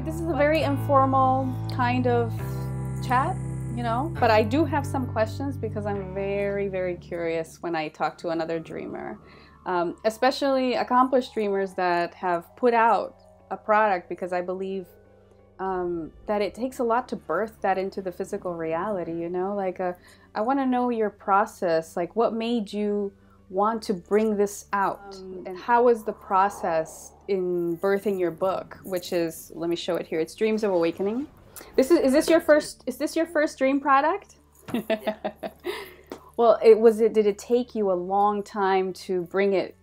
This is a very informal kind of chat, you know, but I do have some questions because I'm very, very curious when I talk to another dreamer, especially accomplished dreamers that have put out a product, because I believe that it takes a lot to birth that into the physical reality, you know, like I want to know your process, like what made you want to bring this out, and how was the process in birthing your book, which is, let me show it here, it's Dreams of Awakening. Is this your first dream product? Yeah. Well, did it take you a long time to bring it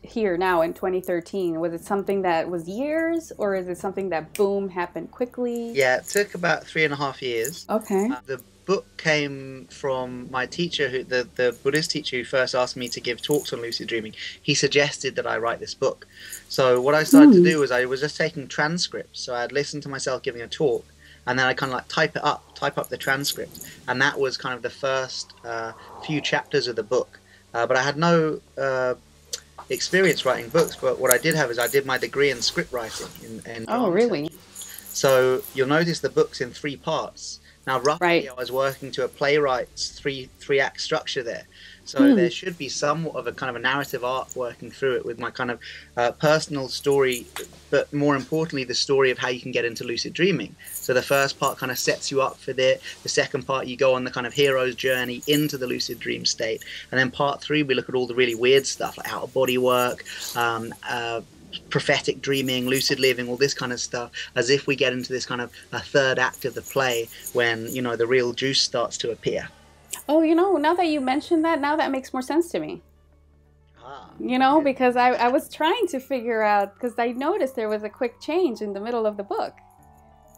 here now in 2013? Was it something that was years, or is it something that boom happened quickly? Yeah, it took about 3.5 years. Okay. The book came from my teacher, the Buddhist teacher who first asked me to give talks on lucid dreaming. He suggested that I write this book. So what I started to do was I was just taking transcripts. So I'd listen to myself giving a talk, and then I kind of like type up the transcript, and that was kind of the first few chapters of the book. But I had no experience writing books, but what I did have is I did my degree in script writing in Oh, really? So you'll notice the book's in 3 parts. Now, roughly, right. I was working to a playwright's three-act structure there. So there should be somewhat of a kind of a narrative arc working through it with my kind of personal story, but more importantly, the story of how you can get into lucid dreaming. So the first part kind of sets you up for the second part, you go on the kind of hero's journey into the lucid dream state. And then part 3, we look at all the really weird stuff like out-of-body work, prophetic dreaming, lucid living, all this kind of stuff, as if we get into this kind of a third act of the play when, you know, the real juice starts to appear. Oh, you know, now that you mentioned that, now that makes more sense to me. You know, okay. Because I was trying to figure out, because I noticed there was a quick change in the middle of the book.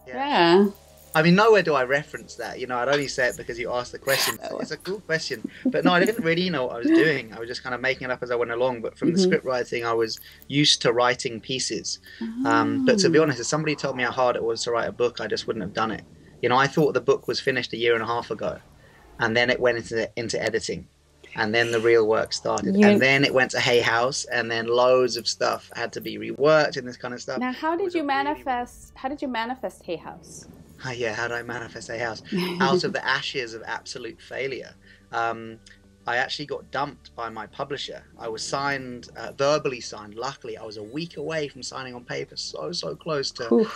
Yeah. I mean, nowhere do I reference that. You know, I'd only say it because you asked the question. It's a cool question. But no, I didn't really know what I was doing. I was just kind of making it up as I went along. But from the script writing, I was used to writing pieces. But to be honest, if somebody told me how hard it was to write a book, I just wouldn't have done it. You know, I thought the book was finished 1.5 years ago. And then it went into editing. And then the real work started. And then it went to Hay House. And then loads of stuff had to be reworked and this kind of stuff. Now, how did you manifest Hay House? Yeah, how did I manifest a house? Out of the ashes of absolute failure. I actually got dumped by my publisher. I was signed, verbally signed. Luckily, I was a week away from signing on paper. So close to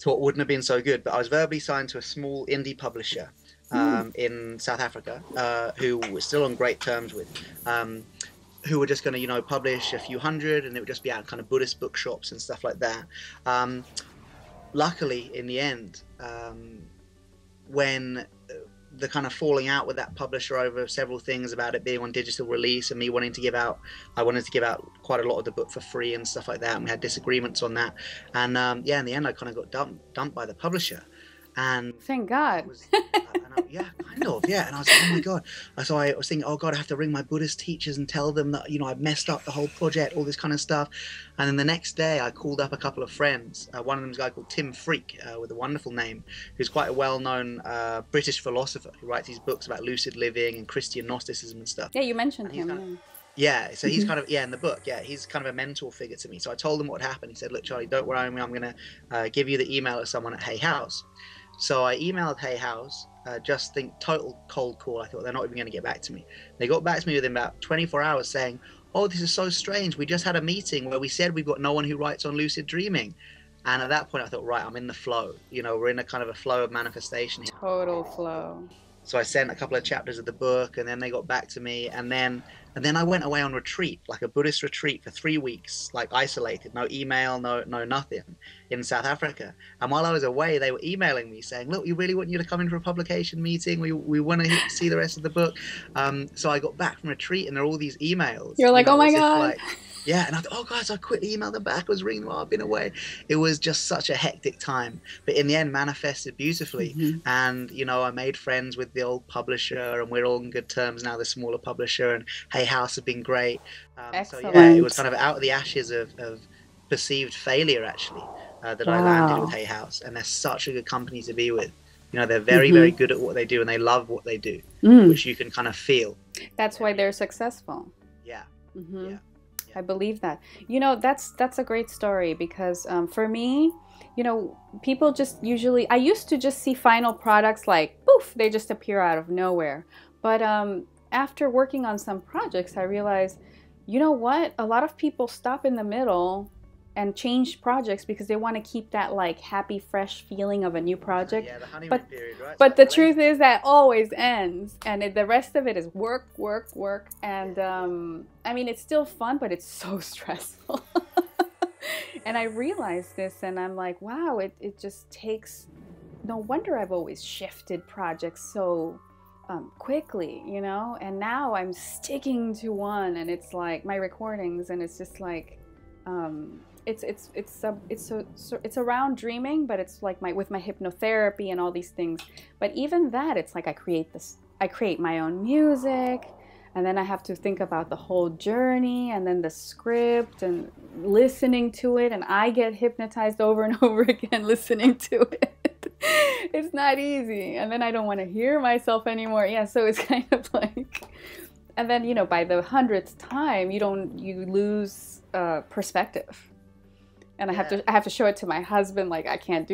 what wouldn't have been so good. But I was verbally signed to a small indie publisher in South Africa, who we're still on great terms with. Who were just going to, you know, publish a few hundred, and it would just be out kind of Buddhist bookshops and stuff like that. Luckily, in the end, when the kind of falling out with that publisher over several things about it being on digital release and me wanting to give out, I wanted to give out quite a lot of the book for free and stuff like that, and we had disagreements on that. And yeah, in the end, I kind of got dumped by the publisher. And thank God. Yeah, kind of, yeah. And I was like, oh my God. So I was thinking, oh God, I have to ring my Buddhist teachers and tell them that, you know, I've messed up the whole project, all this kind of stuff. And then the next day I called up a couple of friends. One of them is a guy called Tim Freak, with a wonderful name, who's quite a well-known British philosopher who writes these books about lucid living and Christian Gnosticism and stuff. Yeah, you mentioned him. Yeah, so he's kind of, in the book, he's kind of a mentor figure to me. So I told him what happened. He said, look, Charlie, don't worry, I'm going to give you the email of someone at Hay House. So I emailed Hay House, just think total cold call. I thought they're not even going to get back to me. They got back to me within about 24 hours saying, oh, this is so strange. We just had a meeting where we said we've got no one who writes on lucid dreaming. And at that point I thought, right, I'm in the flow. You know, we're in a kind of a flow of manifestation here. Total flow. So I sent a couple of chapters of the book, and then they got back to me, and then I went away on retreat, like a Buddhist retreat for 3 weeks, like isolated, no email, no nothing, in South Africa. And while I was away, they were emailing me saying, look, we really want you to come in for a publication meeting. We want to see the rest of the book. So I got back from retreat, and there are all these emails. You're like, oh my God. Yeah, and I thought, oh guys, I quickly emailed them back. I was ringing them up, I've been away. It was just such a hectic time, but in the end, manifested beautifully. And you know, I made friends with the old publisher, and we're all in good terms now. The smaller publisher and Hay House have been great. So yeah, it was kind of out of the ashes of perceived failure, actually, that I landed with Hay House, and they're such a good company to be with. You know, they're very, very good at what they do, and they love what they do, which you can kind of feel. That's why they're successful. Yeah. I believe that. You know, that's a great story, because for me, you know, people just usually, I used to just see final products like, poof, they just appear out of nowhere. But after working on some projects, I realized, you know what? A lot of people stop in the middle and change projects because they want to keep that like happy, fresh feeling of a new project. Yeah, the honeymoon period, right? But the truth is that always ends, and the rest of it is work, work, work. And I mean, it's still fun, but it's so stressful. And I realized this, and I'm like, wow, it just takes, no wonder I've always shifted projects so quickly, you know? And now I'm sticking to one, and it's like my recordings, and it's just like, it's around dreaming, but it's like with my hypnotherapy and all these things. But even that, it's like I create my own music, and then I have to think about the whole journey and then the script and listening to it, and I get hypnotized over and over again listening to it. It's not easy, and then I don't want to hear myself anymore. Yeah, so it's kind of like, and then, you know, by the 100th time, you lose perspective. And I have to show it to my husband, like, I can't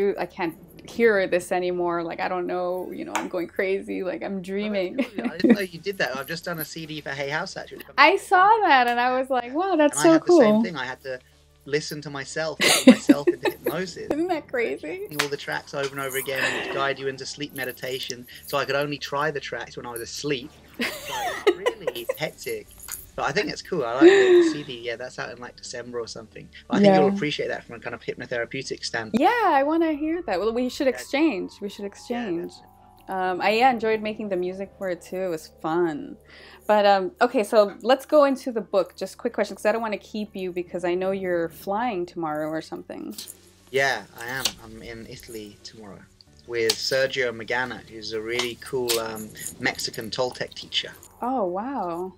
hear this anymore. Like, I don't know, you know, I'm going crazy. Like, I'm dreaming. I didn't know you did that. I've just done a CD for Hay House, actually. I saw that, and I was like, wow, that's so I cool. had the same thing. I had to listen to myself, put myself into hypnosis. Isn't that crazy? All the tracks over and over again, and to guide you into sleep meditation. So I could only try the tracks when I was asleep. So it was really hectic. But I think it's cool. I like the CD. Yeah, that's out in like December or something. But I think you'll appreciate that from a kind of hypnotherapeutic standpoint. Yeah, I want to hear that. Well, we should exchange. We should exchange. I enjoyed making the music for it too. It was fun. But okay, so let's go into the book. Just quick question, because I don't want to keep you, because I know you're flying tomorrow or something. Yeah, I am. I'm in Italy tomorrow with Sergio Magana, who's a really cool Mexican Toltec teacher. Oh, wow.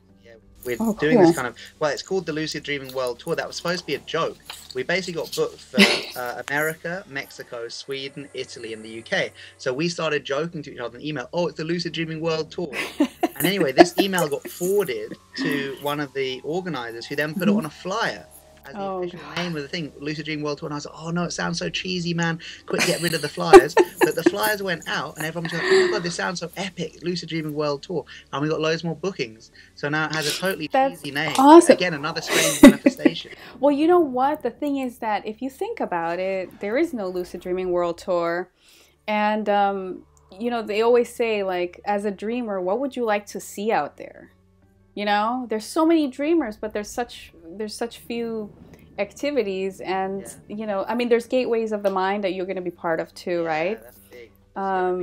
We're doing this kind of, well, it's called the Lucid Dreaming World Tour. That was supposed to be a joke. We basically got booked for America, Mexico, Sweden, Italy, and the UK. So we started joking to each other in email, oh, it's the Lucid Dreaming World Tour. And anyway, this email got forwarded to one of the organizers, who then put it on a flyer as the official name of the thing, Lucid Dreaming World Tour. And I was like, oh no, it sounds so cheesy, man. Quick, get rid of the flyers. But the flyers went out, and everyone was like, oh my god, this sounds so epic, Lucid Dreaming World Tour. And we got loads more bookings. So now it has a totally cheesy name. Awesome. Again, another strange manifestation. Well, you know what? The thing is that if you think about it, there is no Lucid Dreaming World Tour. And, you know, they always say, like, as a dreamer, what would you like to see out there? You know, there's so many dreamers, but there's such few activities, and you know, I mean, there's gateways of the mind that you're going to be part of too, right? That's big. That's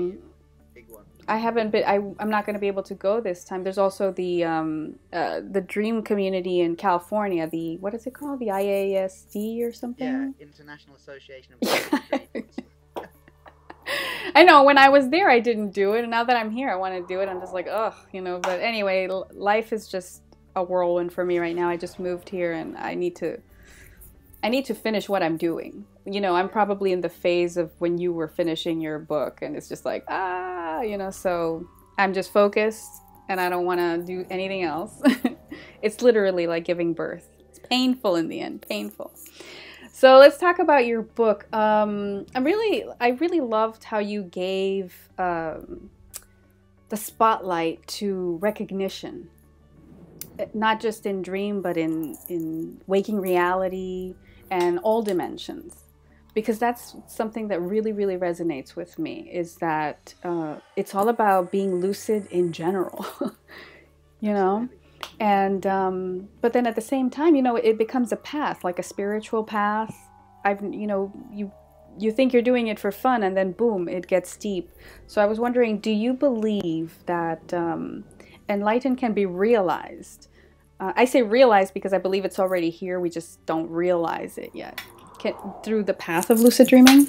big one. I haven't been. I'm not going to be able to go this time. There's also the dream community in California. The, what is it called? The IASD or something? Yeah, International Association of Dreams. I know, when I was there, I didn't do it, and now that I'm here, I want to do it. I'm just like, ugh, you know. But anyway, life is just a whirlwind for me right now. I just moved here, and I need to finish what I'm doing. You know, I'm probably in the phase of when you were finishing your book, and it's just like, you know. So I'm just focused, and I don't want to do anything else. It's literally like giving birth. It's painful in the end, painful. So let's talk about your book. I really loved how you gave the spotlight to recognition, not just in dream, but in waking reality and all dimensions, because that's something that really, really resonates with me, is that it's all about being lucid in general, you know? And but then at the same time, you know, it becomes a path, like a spiritual path. You know, you think you're doing it for fun, and then boom, it gets deep. So I was wondering, do you believe that enlightenment can be realized? I say realized because I believe it's already here. We just don't realize it yet. Through the path of lucid dreaming?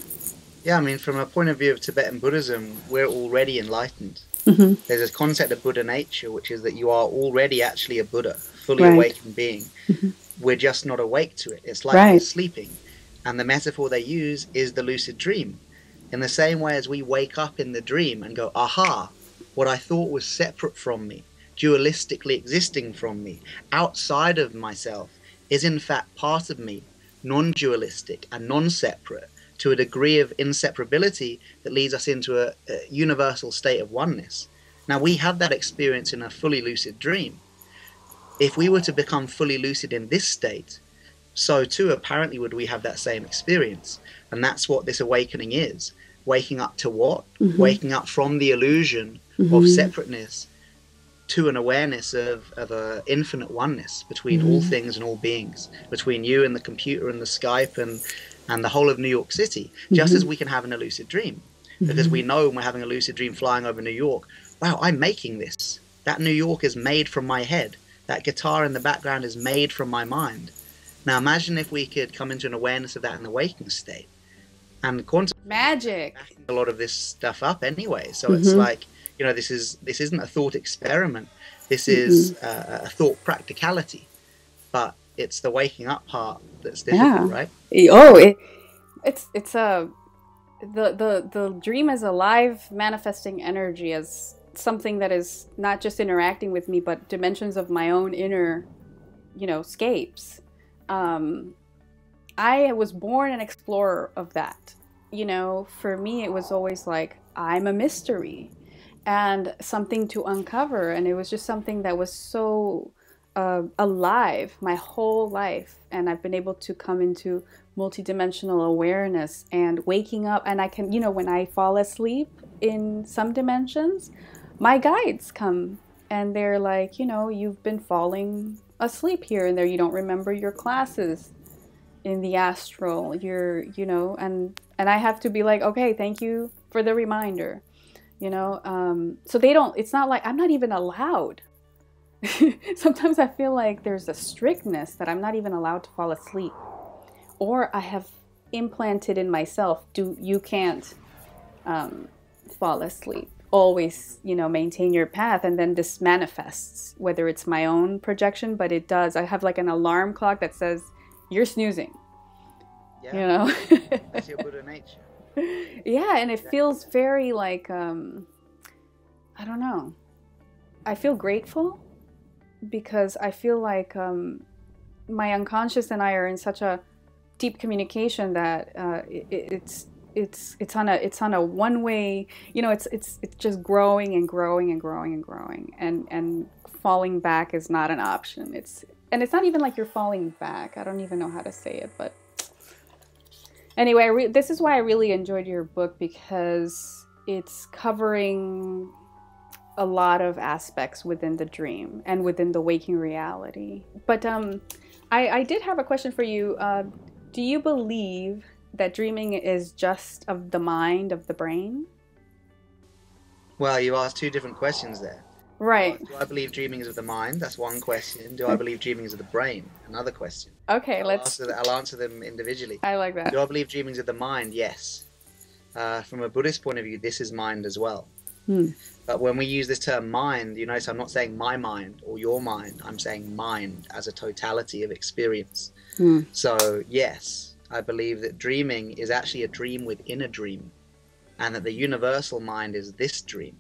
Yeah, I mean, from a point of view of Tibetan Buddhism, we're already enlightened. Mm-hmm. There's this concept of Buddha nature, which is that you are already actually a Buddha, fully awakened being. Mm-hmm. We're just not awake to it. It's like we're sleeping. And the metaphor they use is the lucid dream. In the same way as we wake up in the dream and go, aha, what I thought was separate from me, dualistically existing from me, outside of myself, is in fact part of me, non-dualistic and non-separate, to a degree of inseparability that leads us into a universal state of oneness. Now, we have that experience in a fully lucid dream. If we were to become fully lucid in this state, so too apparently would we have that same experience. And that's what this awakening is. Waking up to what? Waking up from the illusion of separateness to an awareness of an infinite oneness between all things and all beings, between you and the computer and the Skype and the whole of New York City, just as we can have in a lucid dream. Because we know when we're having a lucid dream flying over New York, wow, I'm making this. That New York is made from my head. That guitar in the background is made from my mind. Now imagine if we could come into an awareness of that in the waking state. And quantum magic, a lot of this stuff up anyway. So it's like, you know, this isn't a thought experiment. This is a thought practicality. But it's the waking up part that's difficult, right? Oh, it's a the dream is a live manifesting energy, as something that is not just interacting with me, but dimensions of my own inner, you know, scapes. I was born an explorer of that. You know, for me, it was always like, I'm a mystery and something to uncover. And it was just something that was so alive my whole life. And I've been able to come into multidimensional awareness and waking up. And I can, you know, when I fall asleep in some dimensions, my guides come and they're like, you know, you've been falling asleep here and there. You don't remember your classes in the astral. You're, you know, and I have to be like, okay, thank you for the reminder, you know. So they don't, it's not like I'm not even allowed. Sometimes I feel like there's a strictness that I'm not even allowed to fall asleep, or I have implanted in myself, you can't fall asleep. Always, you know, maintain your path. And then this manifests, whether it's my own projection, but it does. I have like an alarm clock that says, you're snoozing. Yeah. You know? That's your Buddha nature. Yeah, and it feels very like, I don't know. I feel grateful because I feel like my unconscious and I are in such a deep communication that it's on a one-way, you know, it's just growing and growing and growing and growing, and falling back is not an option. It's not even like you're falling back. I don't even know how to say it, but anyway, this is why I really enjoyed your book, because it's covering a lot of aspects within the dream and within the waking reality. But I did have a question for you. Do you believe that dreaming is just of the mind, of the brain? Well, you asked two different questions there. Right. Do I believe dreaming is of the mind? That's one question. Do I believe dreaming is of the brain? Another question. Okay, I'll answer them individually. I like that. Do I believe dreaming is of the mind? Yes. From a Buddhist point of view, this is mind as well. But when we use this term mind, you notice I'm not saying my mind or your mind. I'm saying mind as a totality of experience. So yes, I believe that dreaming is actually a dream within a dream, and that the universal mind is this dream.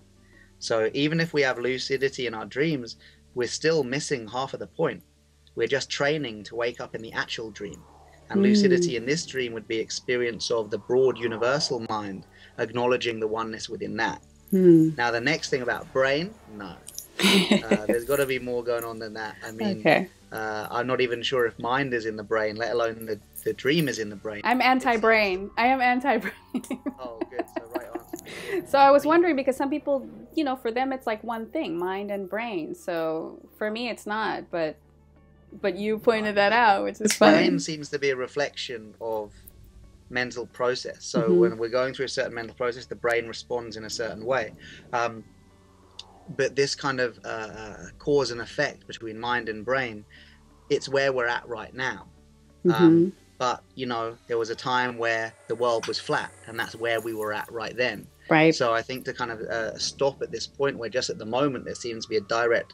So even if we have lucidity in our dreams, we're still missing half of the point. We're just training to wake up in the actual dream. And lucidity in this dream would be experience of the broad universal mind, acknowledging the oneness within that. Now, the next thing about brain, no. There's got to be more going on than that. I mean, I'm not even sure if mind is in the brain, let alone the dream is in the brain. I'm anti-brain. I am anti-brain. Oh, good. So right answer. So I was wondering, because some people, you know, for them it's like one thing, mind and brain. So for me it's not, but you pointed that out, which is fun. Brain seems to be a reflection of mental process. So when we're going through a certain mental process, the brain responds in a certain way. But this kind of cause and effect between mind and brain, it's where we're at right now. But, you know, there was a time where the world was flat, and that's where we were at right then. Right. So I think to kind of stop at this point where just at the moment there seems to be a direct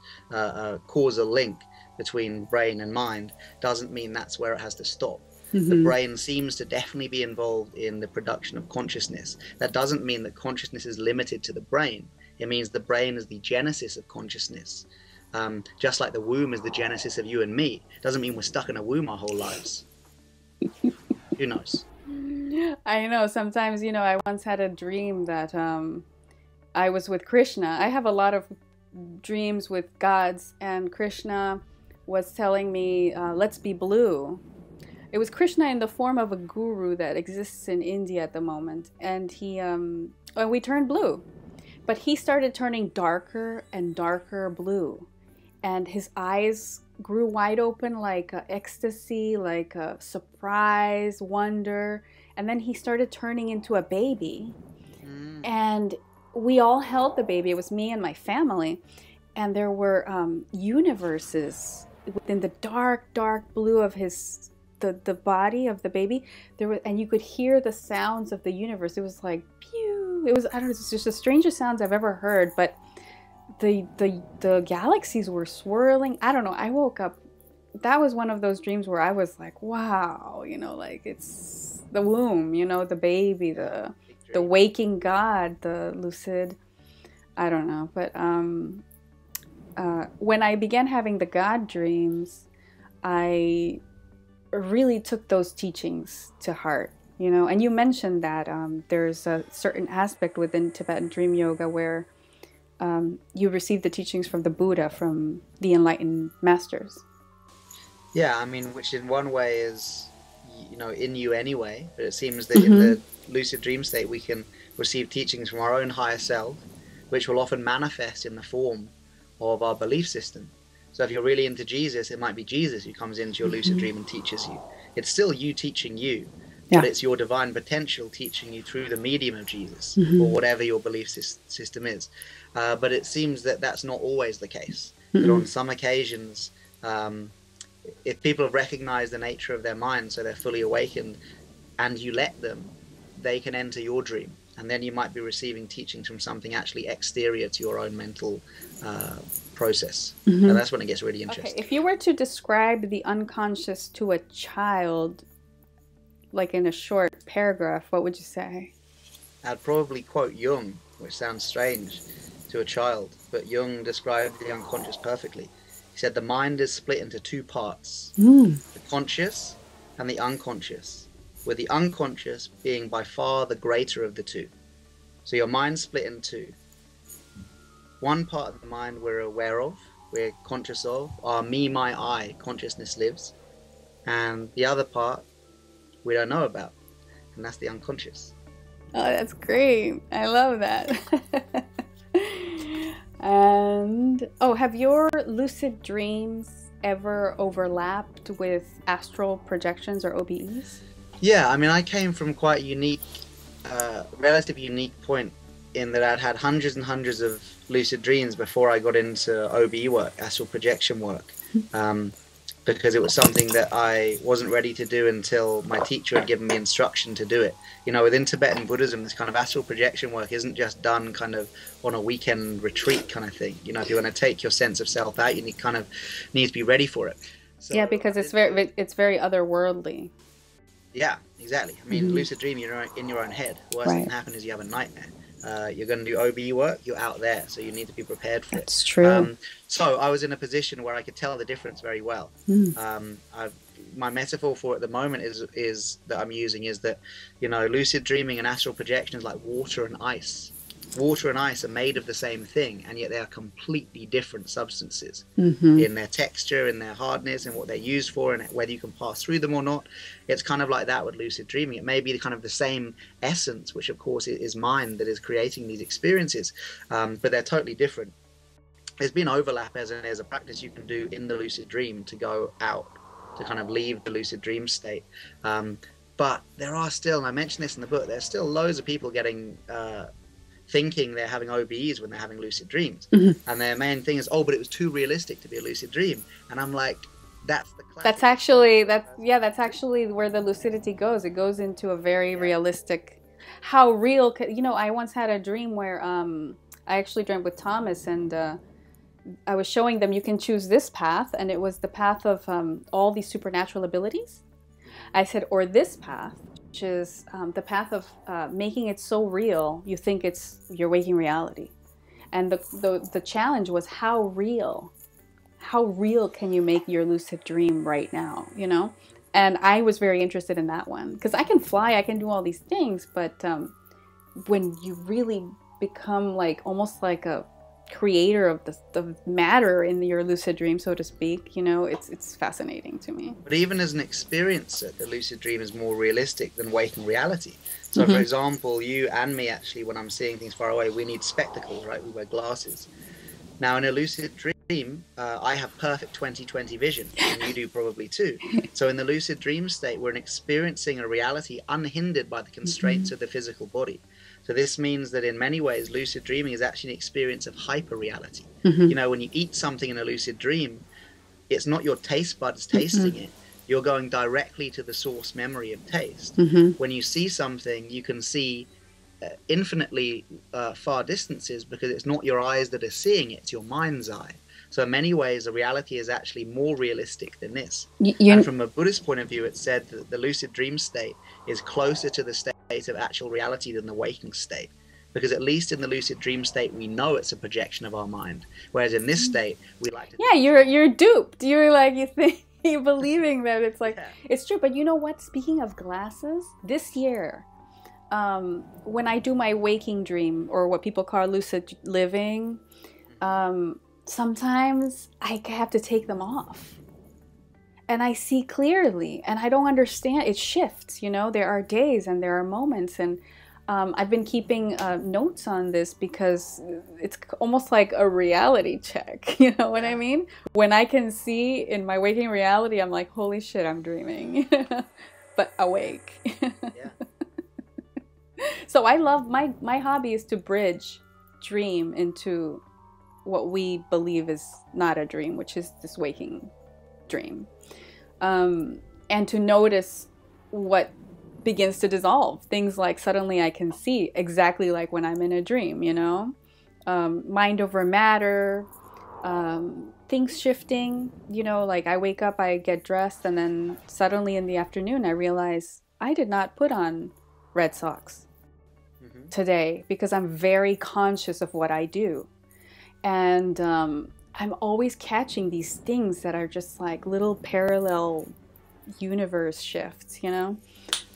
causal link between brain and mind, doesn't mean that's where it has to stop. The brain seems to definitely be involved in the production of consciousness. That doesn't mean that consciousness is limited to the brain. It means the brain is the genesis of consciousness. Just like the womb is the genesis of you and me. Doesn't mean we're stuck in a womb our whole lives. Who knows? I know. Sometimes, I once had a dream that I was with Krishna. I have a lot of dreams with gods, and Krishna was telling me, let's be blue. It was Krishna in the form of a guru that exists in India at the moment. And we turned blue. But he started turning darker and darker blue. And his eyes grew wide open like ecstasy, like surprise, wonder. And then he started turning into a baby. And we all held the baby. It was me and my family. And there were universes within the dark, dark blue of the body of the baby. And you could hear the sounds of the universe. It was like, pew. It was, I don't know, it's just the strangest sounds I've ever heard. But the galaxies were swirling. I don't know. I woke up. That was one of those dreams where I was like, wow, like it's the womb, the baby, the waking God, the lucid. I don't know. But when I began having the God dreams, I really took those teachings to heart, and you mentioned that there's a certain aspect within Tibetan dream yoga where you receive the teachings from the Buddha, from the enlightened masters. Yeah, I mean, which in one way is, in you anyway, but it seems that in the lucid dream state we can receive teachings from our own higher self, which will often manifest in the form of our belief system. So if you're really into Jesus, it might be Jesus who comes into your lucid dream and teaches you. It's still you teaching you, but it's your divine potential teaching you through the medium of Jesus, or whatever your belief system is. But it seems that that's not always the case. That on some occasions, if people have recognized the nature of their mind, so they're fully awakened, and you let them, they can enter your dream. And then you might be receiving teachings from something actually exterior to your own mental process. And that's when it gets really interesting. Okay, if you were to describe the unconscious to a child, like in a short paragraph, what would you say? I'd probably quote Jung, which sounds strange to a child, but Jung described the unconscious perfectly. He said the mind is split into two parts, the conscious and the unconscious, with the unconscious being by far the greater of the two. So your mind's split in two. One part of the mind we're aware of, we're conscious of, our me, my, I consciousness lives. And the other part we don't know about, and that's the unconscious. Oh, that's great. I love that. And, have your lucid dreams ever overlapped with astral projections or OBEs? Yeah, I mean, I came from quite a unique, relatively unique point in that I'd had hundreds and hundreds of lucid dreams before I got into OBE work, astral projection work, because it was something that I wasn't ready to do until my teacher had given me instruction to do it. Within Tibetan Buddhism, this kind of astral projection work isn't just done kind of on a weekend retreat kind of thing. If you want to take your sense of self out, you need to be ready for it. So, yeah, because it's very otherworldly. Yeah, exactly. I mean, lucid dream, you're in your own head. Worst that can happen is you have a nightmare. You're going to do OBE work, you're out there, so you need to be prepared for it. That's true. So I was in a position where I could tell the difference very well. My metaphor for it at the moment is that I'm using is that, lucid dreaming and astral projection is like water and ice. Water and ice are made of the same thing, and yet they are completely different substances in their texture, in their hardness, and what they're used for, and whether you can pass through them or not. It's kind of like that with lucid dreaming. It may be kind of the same essence, which of course is mind that is creating these experiences, but they're totally different. There's been overlap as a practice you can do in the lucid dream to go out, to kind of leave the lucid dream state. But there are still, and I mentioned this in the book, there's still loads of people getting thinking they're having OBEs when they're having lucid dreams. And their main thing is, but it was too realistic to be a lucid dream. And I'm like, that's the classic. That's actually where the lucidity goes. It goes into a very realistic, how real, I once had a dream where I actually dreamt with Thomas, and I was showing them you can choose this path, and it was the path of all these supernatural abilities. I said, or this path, which is the path of making it so real you think it's your waking reality. And the challenge was how real can you make your lucid dream right now, And I was very interested in that one because I can fly, I can do all these things, but when you really become like almost like a creator of the matter in your lucid dream, so to speak, you know, it's fascinating to me. But even as an experiencer, the lucid dream is more realistic than waking reality. So for example, you and me, actually, when I'm seeing things far away, we need spectacles, right? We wear glasses. Now in a lucid dream, I have perfect 20/20 vision, and you do probably too. So in the lucid dream state, we're experiencing a reality unhindered by the constraints of the physical body. So this means that in many ways, lucid dreaming is actually an experience of hyper-reality. You know, when you eat something in a lucid dream, it's not your taste buds tasting it. You're going directly to the source memory of taste. When you see something, you can see infinitely far distances because it's not your eyes that are seeing it, it's your mind's eye. So in many ways, the reality is actually more realistic than this. And from a Buddhist point of view, it's said that the lucid dream state is closer to the state of actual reality than the waking state. Because at least in the lucid dream state, we know it's a projection of our mind. Whereas in this state, we like to... Yeah, you're duped. You're like, you think, you're believing that it's like, it's true. But you know what? Speaking of glasses, this year, when I do my waking dream, or what people call lucid living, sometimes I have to take them off. And I see clearly, and I don't understand. It shifts, you know. There are days and there are moments, and I've been keeping notes on this because it's almost like a reality check. You know what I mean? When I can see in my waking reality, I'm like, holy shit, I'm dreaming, but awake. So I love, my hobby is to bridge dream into what we believe is not a dream, which is this waking dream. And to notice what begins to dissolve. Things like suddenly I can see exactly like when I'm in a dream, you know? Mind over matter, things shifting, you know, like I wake up, I get dressed, and then suddenly in the afternoon I realize I did not put on red socks today because I'm very conscious of what I do. And I'm always catching these things that are just like little parallel universe shifts, you know?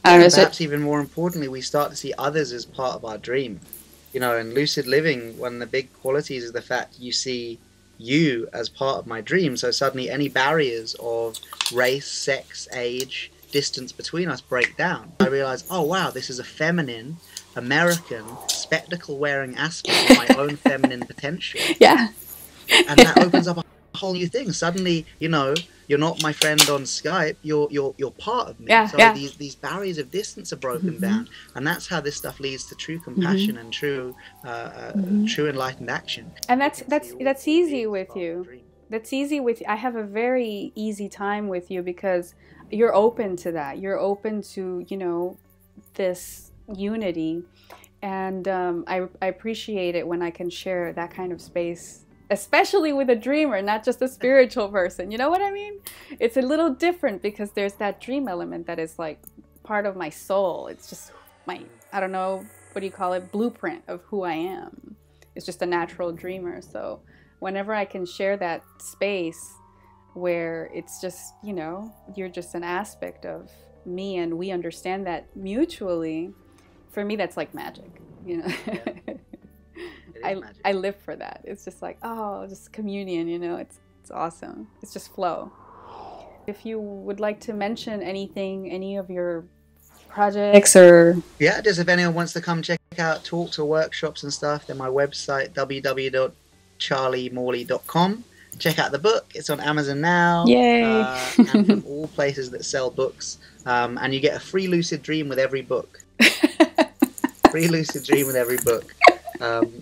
And perhaps even more importantly, we start to see others as part of our dream. You know, in lucid living, one of the big qualities is the fact you see you as part of my dream. So suddenly any barriers of race, sex, age, distance between us break down. I realize, oh wow, this is a feminine, American, spectacle-wearing aspect of my own feminine potential. Yeah. And that opens up a whole new thing. Suddenly, you know, you're not my friend on Skype, you're part of me. Yeah, so yeah. These barriers of distance are broken down, and that's how this stuff leads to true compassion and true true enlightened action. And that's easy with you. That's easy with you. I have a very easy time with you because you're open to that. You're open to, you know, this unity, and I appreciate it when I can share that kind of space, especially with a dreamer, not just a spiritual person. You know what I mean? It's a little different because there's that dream element that is like part of my soul. It's just my, I don't know, what do you call it, blueprint of who I am. It's just a natural dreamer. So whenever I can share that space where it's just, you know, you're just an aspect of me and we understand that mutually, for me that's like magic, you know. I live for that. It's just like, oh, just communion, you know. It's awesome. It's just flow. If you would like to mention anything, any of your projects, or just if anyone wants to come check out talks or workshops and stuff, then my website www.charliemorley.com. Check out the book. It's on Amazon now. Yay! And from all places that sell books. And you get a free lucid dream with every book. Free lucid dream with every book.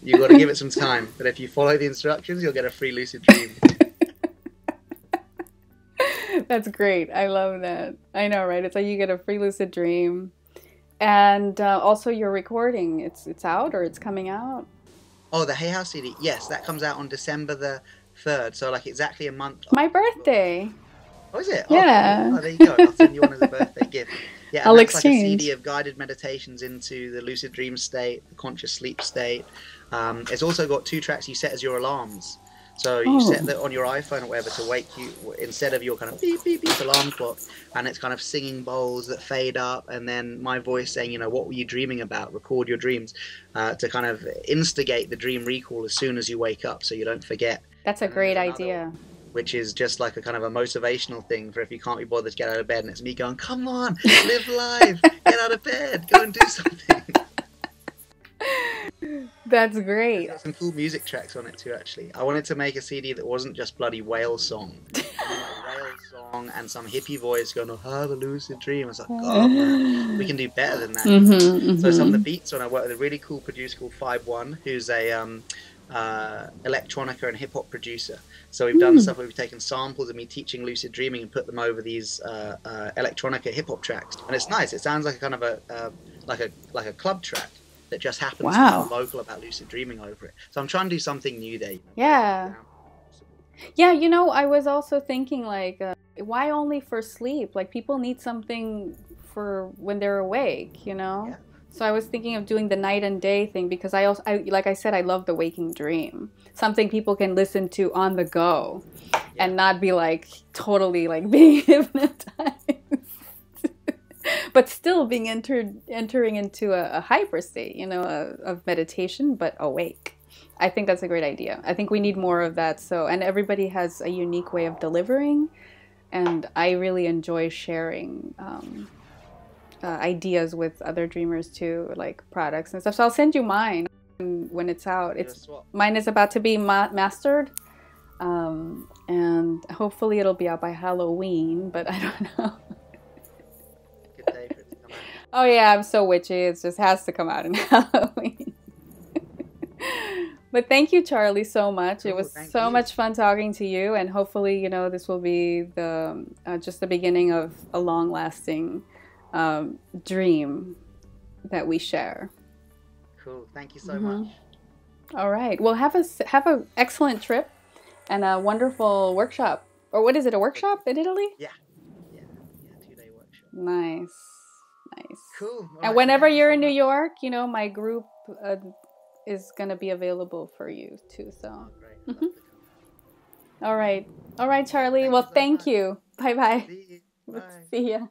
You've got to give it some time, but if you follow the instructions, you'll get a free lucid dream. That's great. I love that. I know, right? It's like you get a free lucid dream, and also your recording. It's out, or it's coming out. Oh, the Hay House CD. Yes, that comes out on December the 3rd. So like exactly a month. My birthday. Oh, is it? Yeah. Oh, there you go. I'll send you one as a birthday gift. Yeah, I'll that's exchange. like a CD of guided meditations into the lucid dream state, the conscious sleep state. It's also got 2 tracks you set as your alarms. So you set that on your iPhone or whatever to wake you, instead of your kind of beep, beep, beep alarm clock, and it's kind of singing bowls that fade up, and then my voice saying, you know, what were you dreaming about? Record your dreams, to kind of instigate the dream recall as soon as you wake up so you don't forget. That's a great idea. Which is just like a kind of a motivational thing for if you can't be bothered to get out of bed, and it's me going, come on, live life, get out of bed, go and do something. That's great. There's some cool music tracks on it too, actually. I wanted to make a CD that wasn't just bloody whale song. Like whale song and some hippie voice going, oh, have a lucid dream. I was like, oh man, we can do better than that. So some of the beats on, I worked with a really cool producer called 5-1, who's a electronica and hip hop producer. So we've done stuff where we've taken samples of me teaching lucid dreaming and put them over these electronica hip hop tracks, and it's nice. It sounds like a kind of a like a club track that just happens to be vocal about lucid dreaming over it. So I'm trying to do something new there. Yeah. Yeah, you know, I was also thinking like, why only for sleep? Like people need something for when they're awake, you know? Yeah. So I was thinking of doing the night and day thing because I like I said, I love the waking dream. Something people can listen to on the go and not be like totally like being hypnotized. But still being entering into a hyper state, you know, of meditation, but awake. I think that's a great idea. I think we need more of that. So, and everybody has a unique way of delivering, and I really enjoy sharing ideas with other dreamers too, like products and stuff. So I'll send you mine when it's out. Mine is about to be mastered, and hopefully it'll be out by Halloween, but I don't know. Oh yeah, I'm so witchy. It just has to come out in Halloween. But thank you, Charlie, so much. It was so much fun talking to you, and hopefully, you know, this will be the just the beginning of a long-lasting dream that we share. Cool. Thank you so much. All right. Well, have a excellent trip and a wonderful workshop. Or what is it? A workshop in Italy? Yeah. 2-day workshop. Nice. Cool. And whenever you're in New York, you know, my group is going to be available for you too. So. Great. All right, Charlie. Well, thank you. Bye-bye. Bye. See ya.